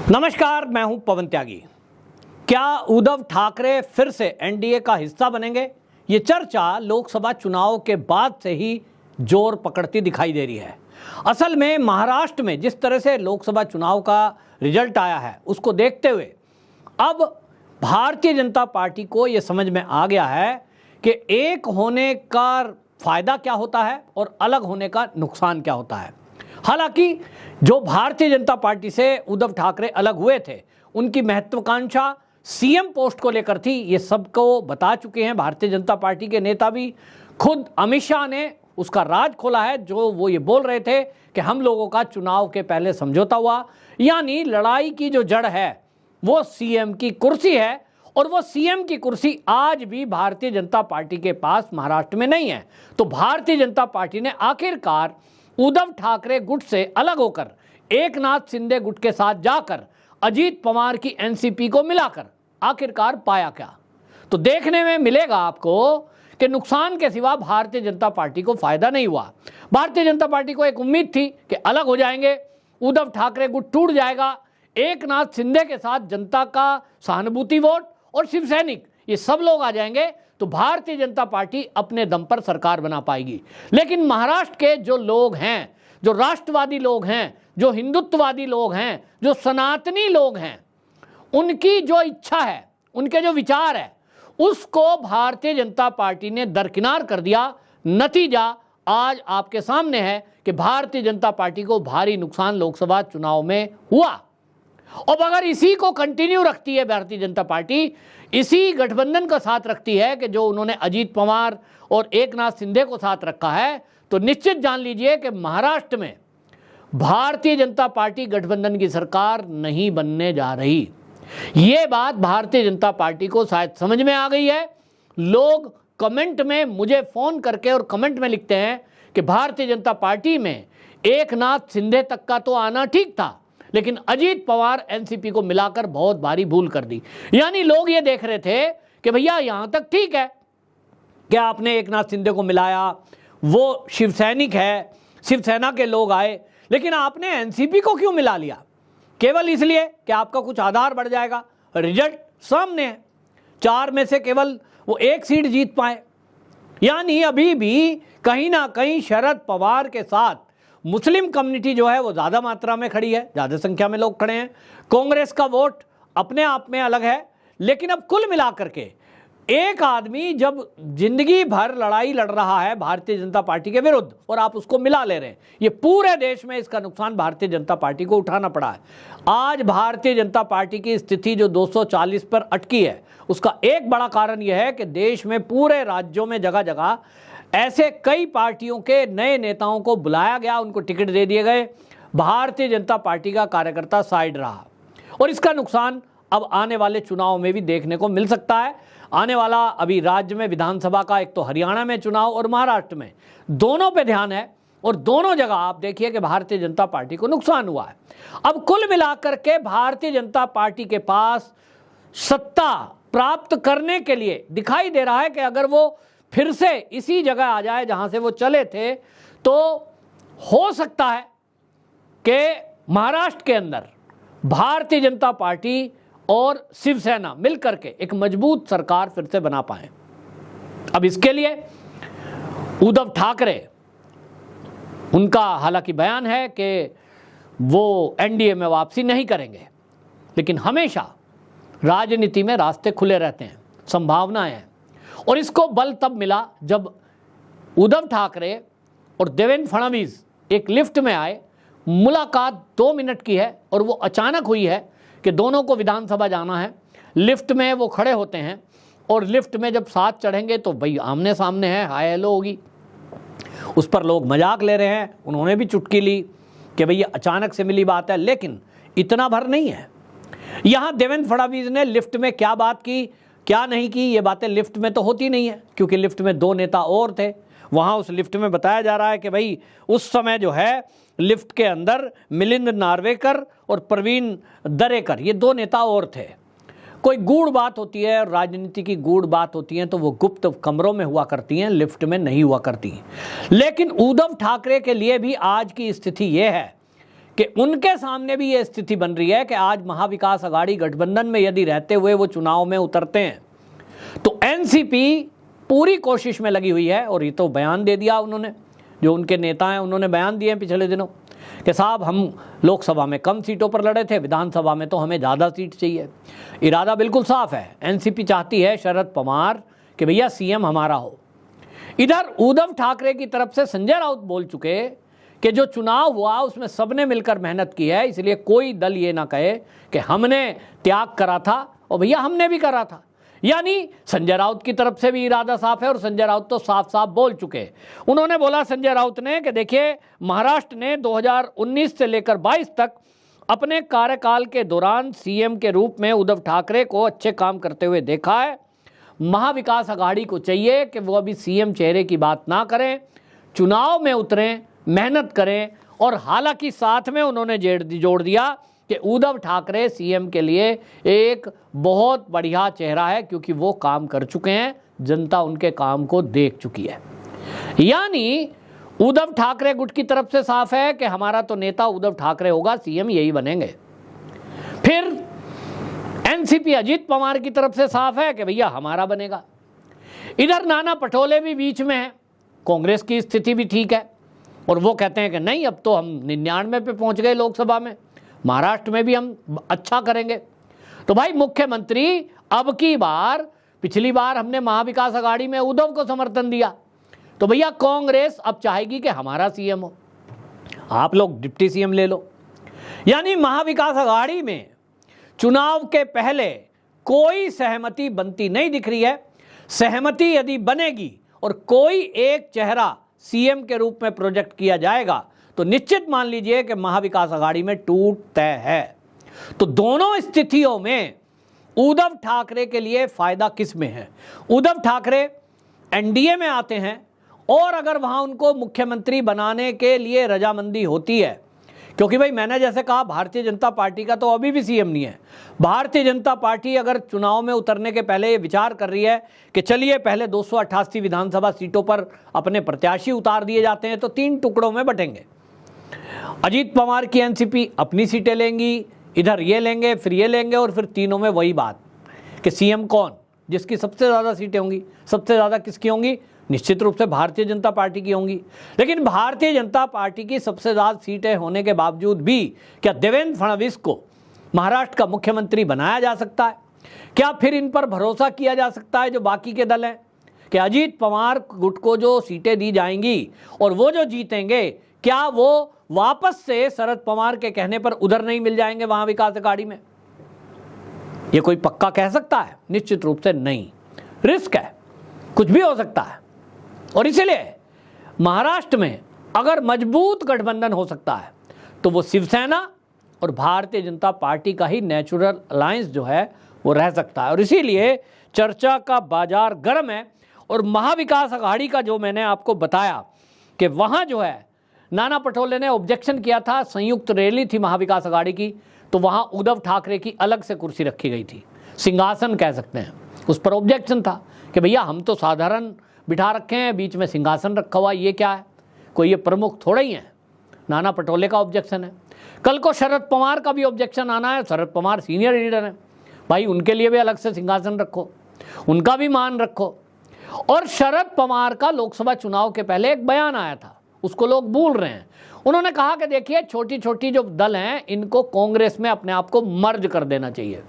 नमस्कार, मैं हूं पवन त्यागी। क्या उद्धव ठाकरे फिर से एनडीए का हिस्सा बनेंगे? ये चर्चा लोकसभा चुनाव के बाद से ही जोर पकड़ती दिखाई दे रही है। असल में महाराष्ट्र में जिस तरह से लोकसभा चुनाव का रिजल्ट आया है, उसको देखते हुए अब भारतीय जनता पार्टी को ये समझ में आ गया है कि एक होने का फायदा क्या होता है और अलग होने का नुकसान क्या होता है। हालांकि जो भारतीय जनता पार्टी से उद्धव ठाकरे अलग हुए थे, उनकी महत्वाकांक्षा सीएम पोस्ट को लेकर थी। ये सबको बता चुके हैं भारतीय जनता पार्टी के नेता भी। खुद अमित शाह ने उसका राज खोला है, जो वो ये बोल रहे थे कि हम लोगों का चुनाव के पहले समझौता हुआ, यानी लड़ाई की जो जड़ है वो सीएम की कुर्सी है। और वो सीएम की कुर्सी आज भी भारतीय जनता पार्टी के पास महाराष्ट्र में नहीं है। तो भारतीय जनता पार्टी ने आखिरकार उद्धव ठाकरे गुट से अलग होकर एकनाथ शिंदे गुट के साथ जाकर अजीत पवार की एनसीपी को मिलाकर आखिरकार पाया क्या? तो देखने में मिलेगा आपको कि नुकसान के सिवा भारतीय जनता पार्टी को फायदा नहीं हुआ। भारतीय जनता पार्टी को एक उम्मीद थी कि अलग हो जाएंगे, उद्धव ठाकरे गुट टूट जाएगा, एकनाथ शिंदे के साथ जनता का सहानुभूति वोट और शिव सैनिक ये सब लोग आ जाएंगे तो भारतीय जनता पार्टी अपने दम पर सरकार बना पाएगी। लेकिन महाराष्ट्र के जो लोग हैं, जो राष्ट्रवादी लोग हैं, जो हिंदुत्ववादी लोग हैं, जो सनातनी लोग हैं, उनकी जो इच्छा है, उनके जो विचार है, उसको भारतीय जनता पार्टी ने दरकिनार कर दिया। नतीजा आज आपके सामने है कि भारतीय जनता पार्टी को भारी नुकसान लोकसभा चुनाव में हुआ। अब अगर इसी को कंटिन्यू रखती है भारतीय जनता पार्टी, इसी गठबंधन का साथ रखती है कि जो उन्होंने अजीत पवार और एकनाथ शिंदे को साथ रखा है, तो निश्चित जान लीजिए कि महाराष्ट्र में भारतीय जनता पार्टी गठबंधन की सरकार नहीं बनने जा रही। ये बात भारतीय जनता पार्टी को शायद समझ में आ गई है। लोग कमेंट में मुझे फोन करके और कमेंट में लिखते हैं कि भारतीय जनता पार्टी में एकनाथ शिंदे तक का तो आना ठीक था, लेकिन अजीत पवार एनसीपी को मिलाकर बहुत भारी भूल कर दी। यानी लोग ये देख रहे थे कि भैया यहां तक ठीक है कि आपने एकनाथ शिंदे को मिलाया, वो शिव सैनिक है, शिवसेना के लोग आए, लेकिन आपने एनसीपी को क्यों मिला लिया? केवल इसलिए कि आपका कुछ आधार बढ़ जाएगा। रिजल्ट सामने है, 4 में से केवल वो 1 सीट जीत पाए। यानी अभी भी कहीं ना कहीं शरद पवार के साथ मुस्लिम कम्युनिटी जो है वो ज़्यादा मात्रा में खड़ी है, ज़्यादा संख्या में लोग खड़े हैं। कांग्रेस का वोट अपने आप में अलग है, लेकिन अब कुल मिलाकर के एक आदमी जब जिंदगी भर लड़ाई लड़ रहा है भारतीय जनता पार्टी के विरुद्ध और आप उसको मिला ले रहे हैं, ये पूरे देश में इसका नुकसान भारतीय जनता पार्टी को उठाना पड़ा है। आज भारतीय जनता पार्टी की स्थिति जो 240 पर अटकी है, उसका एक बड़ा कारण यह है कि देश में पूरे राज्यों में जगह जगह ऐसे कई पार्टियों के नए नेताओं को बुलाया गया, उनको टिकट दे दिए गए। भारतीय जनता पार्टी का कार्यकर्ता साइड रहा और इसका नुकसान अब आने वाले चुनाव में भी देखने को मिल सकता है। आने वाला अभी राज्य में विधानसभा का, एक तो हरियाणा में चुनाव और महाराष्ट्र में, दोनों पे ध्यान है और दोनों जगह आप देखिए कि भारतीय जनता पार्टी को नुकसान हुआ है। अब कुल मिलाकर के भारतीय जनता पार्टी के पास सत्ता प्राप्त करने के लिए दिखाई दे रहा है कि अगर वो फिर से इसी जगह आ जाए जहां से वो चले थे, तो हो सकता है कि महाराष्ट्र के अंदर भारतीय जनता पार्टी और शिवसेना मिलकर के एक मजबूत सरकार फिर से बना पाए। अब इसके लिए उद्धव ठाकरे, उनका हालांकि बयान है कि वो एनडीए में वापसी नहीं करेंगे, लेकिन हमेशा राजनीति में रास्ते खुले रहते हैं, संभावनाएं हैं। और इसको बल तब मिला जब उद्धव ठाकरे और देवेंद्र फडणवीस एक लिफ्ट में आए। मुलाकात 2 मिनट की है और वो अचानक हुई है कि दोनों को विधानसभा जाना है। लिफ्ट में वो खड़े होते हैं और लिफ्ट में जब साथ चढ़ेंगे तो भाई आमने सामने है, हाय हेलो होगी। उस पर लोग मजाक ले रहे हैं, उन्होंने भी चुटकी ली कि भाई ये अचानक से मिली बात है, लेकिन इतना भर नहीं है। यहाँ देवेंद्र फडणवीस ने लिफ्ट में क्या बात की, क्या नहीं की, ये बातें लिफ्ट में तो होती नहीं है, क्योंकि लिफ्ट में 2 नेता और थे। वहाँ उस लिफ्ट में बताया जा रहा है कि भाई उस समय जो है लिफ्ट के अंदर मिलिंद नार्वेकर और प्रवीण दरेकर, ये 2 नेता और थे। कोई गूढ़ बात होती है और राजनीति की गूढ़ बात होती है तो वो गुप्त कमरों में हुआ करती हैं, लिफ्ट में नहीं हुआ करती। लेकिन उद्धव ठाकरे के लिए भी आज की स्थिति ये है कि उनके सामने भी ये स्थिति बन रही है कि आज महाविकास अघाड़ी गठबंधन में यदि रहते हुए वो चुनाव में उतरते हैं तो एनसीपी पूरी कोशिश में लगी हुई है। और ये तो बयान दे दिया उन्होंने, जो उनके नेता हैं उन्होंने बयान दिए हैं पिछले दिनों कि साहब हम लोकसभा में कम सीटों पर लड़े थे, विधानसभा में तो हमें ज़्यादा सीट चाहिए। इरादा बिल्कुल साफ है, एनसीपी चाहती है शरद पवार कि भैया सीएम हमारा हो। इधर उद्धव ठाकरे की तरफ से संजय राउत बोल चुके कि जो चुनाव हुआ उसमें सबने मिलकर मेहनत की है, इसलिए कोई दल ये ना कहे कि हमने त्याग करा था और भैया हमने भी करा था। यानी संजय राउत की तरफ से भी इरादा साफ है और संजय राउत तो साफ साफ बोल चुके। उन्होंने बोला संजय राउत ने कि देखिए महाराष्ट्र ने 2019 से लेकर 22 तक अपने कार्यकाल के दौरान सीएम के रूप में उद्धव ठाकरे को अच्छे काम करते हुए देखा है। महाविकास अघाड़ी को चाहिए कि वो अभी सीएम चेहरे की बात ना करें, चुनाव में उतरें, मेहनत करें। और हालांकि साथ में उन्होंने जोड़ दिया कि उद्धव ठाकरे सीएम के लिए एक बहुत बढ़िया चेहरा है क्योंकि वो काम कर चुके हैं, जनता उनके काम को देख चुकी है। यानी उद्धव ठाकरे गुट की तरफ से साफ है कि हमारा तो नेता उद्धव ठाकरे होगा, सीएम यही बनेंगे। फिर एनसीपी अजीत पवार की तरफ से साफ है कि भैया हमारा बनेगा। इधर नाना पटोले भी बीच में है, कांग्रेस की स्थिति भी ठीक है और वो कहते हैं कि नहीं अब तो हम 99 पे पहुंच गए लोकसभा में, महाराष्ट्र में भी हम अच्छा करेंगे। तो भाई मुख्यमंत्री अब की बार, पिछली बार हमने महाविकास अघाड़ी में उद्धव को समर्थन दिया, तो भैया कांग्रेस अब चाहेगी कि हमारा सीएम हो, आप लोग डिप्टी सीएम ले लो। यानी महाविकास अघाड़ी में चुनाव के पहले कोई सहमति बनती नहीं दिख रही है। सहमति यदि बनेगी और कोई एक चेहरा सीएम के रूप में प्रोजेक्ट किया जाएगा तो निश्चित मान लीजिए कि महाविकास अघाड़ी में टूट तय है। तो दोनों स्थितियों में उद्धव ठाकरे के लिए फायदा किस में है? उद्धव ठाकरे एनडीए में आते हैं और अगर वहां उनको मुख्यमंत्री बनाने के लिए रजामंदी होती है, क्योंकि भाई मैंने जैसे कहा भारतीय जनता पार्टी का तो अभी भी सीएम नहीं है। भारतीय जनता पार्टी अगर चुनाव में उतरने के पहले ये विचार कर रही है कि चलिए पहले 288 विधानसभा सीटों पर अपने प्रत्याशी उतार दिए जाते हैं तो 3 टुकड़ों में बटेंगे। अजीत पवार की एनसीपी अपनी सीटें लेंगी, इधर ये लेंगे, फिर ये लेंगे और फिर तीनों में वही बात कि सीएम कौन, जिसकी सबसे ज़्यादा सीटें होंगी। सबसे ज़्यादा किसकी होंगी? निश्चित रूप से भारतीय जनता पार्टी की होंगी। लेकिन भारतीय जनता पार्टी की सबसे ज़्यादा सीटें होने के बावजूद भी क्या देवेंद्र फडणवीस को महाराष्ट्र का मुख्यमंत्री बनाया जा सकता है? क्या फिर इन पर भरोसा किया जा सकता है जो बाकी के दल हैं कि अजीत पवार गुट को जो सीटें दी जाएंगी और वो जो जीतेंगे, क्या वो वापस से शरद पवार के कहने पर उधर नहीं मिल जाएंगे वहां विकास अघाड़ी में? ये कोई पक्का कह सकता है? निश्चित रूप से नहीं। रिस्क है, कुछ भी हो सकता है। और इसीलिए महाराष्ट्र में अगर मजबूत गठबंधन हो सकता है तो वो शिवसेना और भारतीय जनता पार्टी का ही नेचुरल अलायंस जो है वो रह सकता है। और इसीलिए चर्चा का बाजार गर्म है। और महाविकास अघाड़ी का जो मैंने आपको बताया कि वहां जो है नाना पटोले ने ऑब्जेक्शन किया था, संयुक्त रैली थी महाविकास अघाड़ी की, तो वहां उद्धव ठाकरे की अलग से कुर्सी रखी गई थी, सिंहासन कह सकते हैं। उस पर ऑब्जेक्शन था कि भैया हम तो साधारण बिठा रखे हैं, बीच में सिंहासन रखा हुआ, ये क्या है? कोई ये प्रमुख थोड़ा ही है। नाना पटोले का ऑब्जेक्शन है। कल को शरद पवार का भी ऑब्जेक्शन आना है। शरद पवार सीनियर लीडर हैं, भाई उनके लिए भी अलग से सिंहासन रखो, उनका भी मान रखो। और शरद पवार का लोकसभा चुनाव के पहले एक बयान आया था, उसको लोग भूल रहे हैं। उन्होंने कहा कि देखिए छोटी छोटी जो दल हैं इनको कांग्रेस में अपने आप को मर्ज कर देना चाहिए।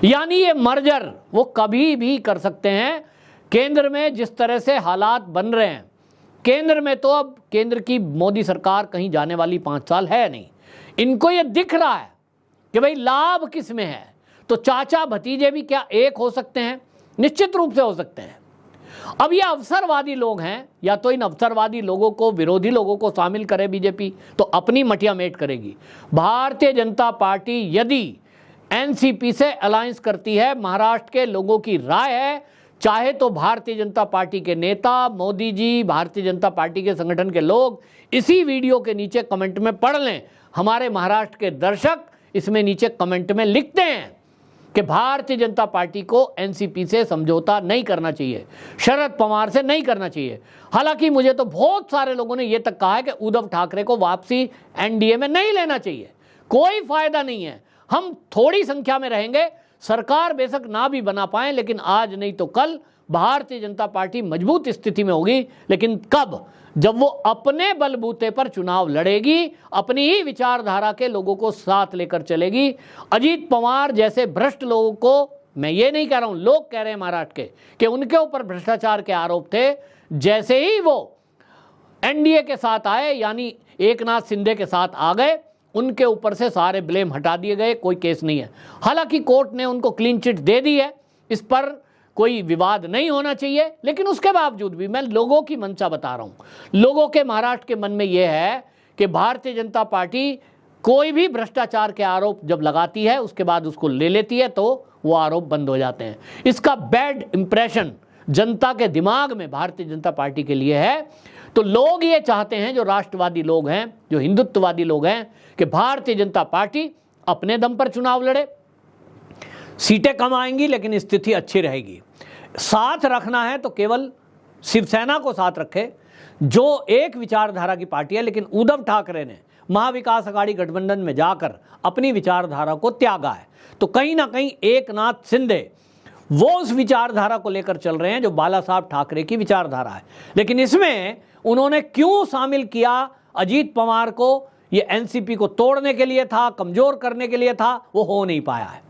यानी ये मर्जर वो कभी भी कर सकते हैं। केंद्र में जिस तरह से हालात बन रहे हैं, केंद्र में तो अब केंद्र की मोदी सरकार कहीं जाने वाली 5 साल है नहीं। इनको ये दिख रहा है कि भाई लाभ किस में है। तो चाचा भतीजे भी क्या एक हो सकते हैं? निश्चित रूप से हो सकते हैं। अब ये अवसरवादी लोग हैं, या तो इन अवसरवादी लोगों को, विरोधी लोगों को शामिल करे बीजेपी तो अपनी मटिया मेट करेगी। भारतीय जनता पार्टी यदि एनसीपी से अलायंस करती है, महाराष्ट्र के लोगों की राय है, चाहे तो भारतीय जनता पार्टी के नेता, मोदी जी, भारतीय जनता पार्टी के संगठन के लोग इसी वीडियो के नीचे कमेंट में पढ़ लें। हमारे महाराष्ट्र के दर्शक इसमें नीचे कमेंट में लिखते हैं कि भारतीय जनता पार्टी को एनसीपी से समझौता नहीं करना चाहिए, शरद पवार से नहीं करना चाहिए। हालांकि मुझे तो बहुत सारे लोगों ने यह तक कहा है कि उद्धव ठाकरे को वापसी एनडीए में नहीं लेना चाहिए, कोई फायदा नहीं है, हम थोड़ी संख्या में रहेंगे, सरकार बेशक ना भी बना पाए, लेकिन आज नहीं तो कल भारतीय जनता पार्टी मजबूत स्थिति में होगी। लेकिन कब? जब वो अपने बलबूते पर चुनाव लड़ेगी, अपनी ही विचारधारा के लोगों को साथ लेकर चलेगी। अजीत पवार जैसे भ्रष्ट लोगों को, मैं ये नहीं कह रहा हूं, लोग कह रहे हैं महाराष्ट्र के कि उनके ऊपर भ्रष्टाचार के आरोप थे, जैसे ही वो एनडीए के साथ आए, यानी एकनाथ शिंदे के साथ आ गए, उनके ऊपर से सारे ब्लेम हटा दिए गए, कोई केस नहीं है। हालांकि कोर्ट ने उनको क्लीन चिट दे दी है, इस पर कोई विवाद नहीं होना चाहिए, लेकिन उसके बावजूद भी मैं लोगों की मंशा बता रहा हूं। लोगों के महाराष्ट्र के मन में यह है कि भारतीय जनता पार्टी कोई भी भ्रष्टाचार के आरोप जब लगाती है, उसके बाद उसको ले लेती है, तो वो आरोप बंद हो जाते हैं। इसका बैड इंप्रेशन जनता के दिमाग में भारतीय जनता पार्टी के लिए है। तो लोग ये चाहते हैं, जो राष्ट्रवादी लोग हैं, जो हिंदुत्ववादी लोग हैं, कि भारतीय जनता पार्टी अपने दम पर चुनाव लड़े, सीटें कम आएंगी लेकिन स्थिति अच्छी रहेगी। साथ रखना है तो केवल शिवसेना को साथ रखे, जो एक विचारधारा की पार्टी है, लेकिन उद्धव ठाकरे ने महाविकास अघाड़ी गठबंधन में जाकर अपनी विचारधारा को त्यागा है। तो कहीं ना कहीं एकनाथ शिंदे वो उस विचारधारा को लेकर चल रहे हैं जो बाला साहब ठाकरे की विचारधारा है। लेकिन इसमें उन्होंने क्यों शामिल किया अजीत पवार को? ये एनसीपी को तोड़ने के लिए था, कमजोर करने के लिए था, वो हो नहीं पाया है।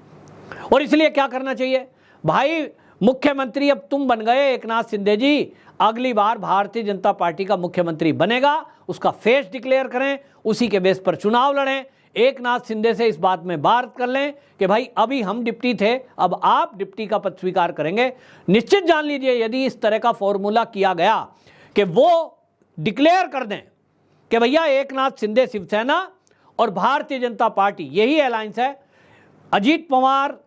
और इसलिए क्या करना चाहिए भाई, मुख्यमंत्री अब तुम बन गए एकनाथ शिंदे जी, अगली बार भारतीय जनता पार्टी का मुख्यमंत्री बनेगा, उसका फेस डिक्लेयर करें, उसी के बेस पर चुनाव लड़ें। एकनाथ शिंदे से इस बात में बात कर लें कि भाई अभी हम डिप्टी थे, अब आप डिप्टी का पद स्वीकार करेंगे। निश्चित जान लीजिए, यदि इस तरह का फॉर्मूला किया गया कि वो डिक्लेयर कर दें कि भैया एकनाथ शिंदे शिवसेना और भारतीय जनता पार्टी यही अलायंस है, अजीत पवार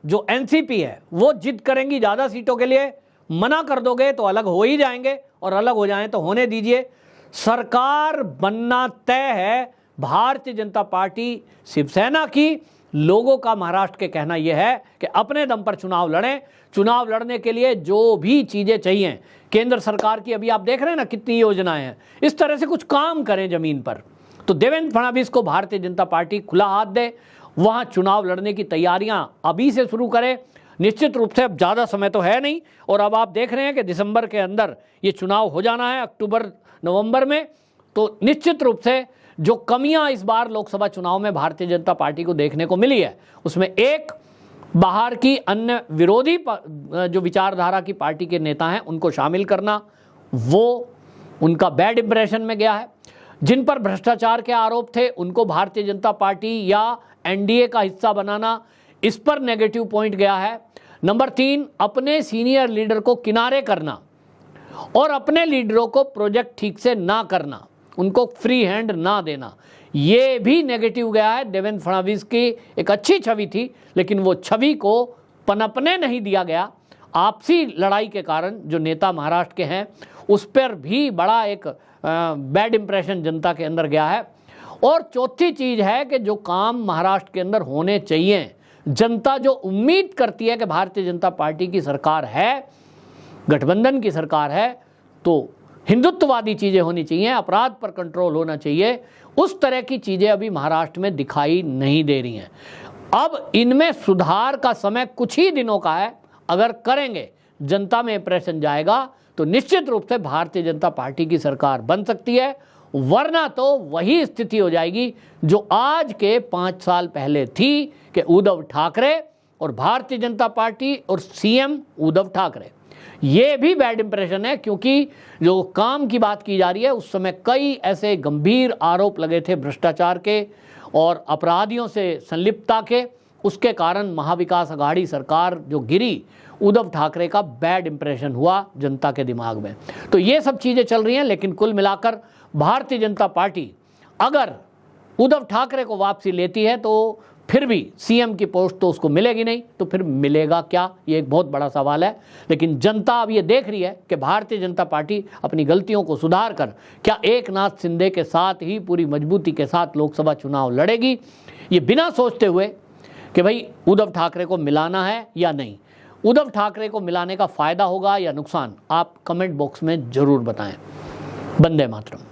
जो एनसीपी है वो जिद करेंगी ज़्यादा सीटों के लिए, मना कर दोगे तो अलग हो ही जाएंगे, और अलग हो जाएं तो होने दीजिए। सरकार बनना तय है भारतीय जनता पार्टी शिवसेना की। लोगों का महाराष्ट्र के कहना यह है कि अपने दम पर चुनाव लड़ें। चुनाव लड़ने के लिए जो भी चीज़ें चाहिए केंद्र सरकार की, अभी आप देख रहे हैं ना कितनी योजनाएं हैं, इस तरह से कुछ काम करें ज़मीन पर। तो देवेंद्र फडणवीस को भारतीय जनता पार्टी खुला हाथ दे, वहाँ चुनाव लड़ने की तैयारियां अभी से शुरू करें। निश्चित रूप से अब ज़्यादा समय तो है नहीं, और अब आप देख रहे हैं कि दिसंबर के अंदर ये चुनाव हो जाना है, अक्टूबर नवंबर में। तो निश्चित रूप से जो कमियां इस बार लोकसभा चुनाव में भारतीय जनता पार्टी को देखने को मिली है, उसमें एक, बाहर की अन्य विरोधी जो विचारधारा की पार्टी के नेता हैं उनको शामिल करना, वो उनका बैड इंप्रेशन में गया है। जिन पर भ्रष्टाचार के आरोप थे उनको भारतीय जनता पार्टी या एनडीए का हिस्सा बनाना, इस पर नेगेटिव पॉइंट गया है। नंबर 3, अपने सीनियर लीडर को किनारे करना और अपने लीडरों को प्रोजेक्ट ठीक से ना करना, उनको फ्री हैंड ना देना, ये भी नेगेटिव गया है। देवेंद्र फडणवीस की एक अच्छी छवि थी, लेकिन वो छवि को पनपने नहीं दिया गया। आपसी लड़ाई के कारण जो नेता महाराष्ट्र के हैं उस पर भी बड़ा एक बैड इंप्रेशन जनता के अंदर गया है। और चौथी चीज़ है कि जो काम महाराष्ट्र के अंदर होने चाहिए, जनता जो उम्मीद करती है कि भारतीय जनता पार्टी की सरकार है, गठबंधन की सरकार है, तो हिंदुत्ववादी चीज़ें होनी चाहिए, अपराध पर कंट्रोल होना चाहिए, उस तरह की चीज़ें अभी महाराष्ट्र में दिखाई नहीं दे रही हैं। अब इनमें सुधार का समय कुछ ही दिनों का है। अगर करेंगे, जनता में इंप्रेशन जाएगा, तो निश्चित रूप से भारतीय जनता पार्टी की सरकार बन सकती है। वरना तो वही स्थिति हो जाएगी जो आज के 5 साल पहले थी कि उद्धव ठाकरे और भारतीय जनता पार्टी और सीएम उद्धव ठाकरे, ये भी बैड इंप्रेशन है। क्योंकि जो काम की बात की जा रही है, उस समय कई ऐसे गंभीर आरोप लगे थे भ्रष्टाचार के और अपराधियों से संलिप्तता के, उसके कारण महाविकास अघाड़ी सरकार जो गिरी, उद्धव ठाकरे का बैड इंप्रेशन हुआ जनता के दिमाग में। तो ये सब चीज़ें चल रही हैं, लेकिन कुल मिलाकर भारतीय जनता पार्टी अगर उद्धव ठाकरे को वापसी लेती है तो फिर भी सीएम की पोस्ट तो उसको मिलेगी नहीं, तो फिर मिलेगा क्या, ये एक बहुत बड़ा सवाल है। लेकिन जनता अब ये देख रही है कि भारतीय जनता पार्टी अपनी गलतियों को सुधार कर क्या एकनाथ शिंदे के साथ ही पूरी मजबूती के साथ लोकसभा चुनाव लड़ेगी, ये बिना सोचते हुए कि भाई उद्धव ठाकरे को मिलाना है या नहीं, उद्धव ठाकरे को मिलाने का फायदा होगा या नुकसान, आप कमेंट बॉक्स में जरूर बताएं। वंदे मातरम।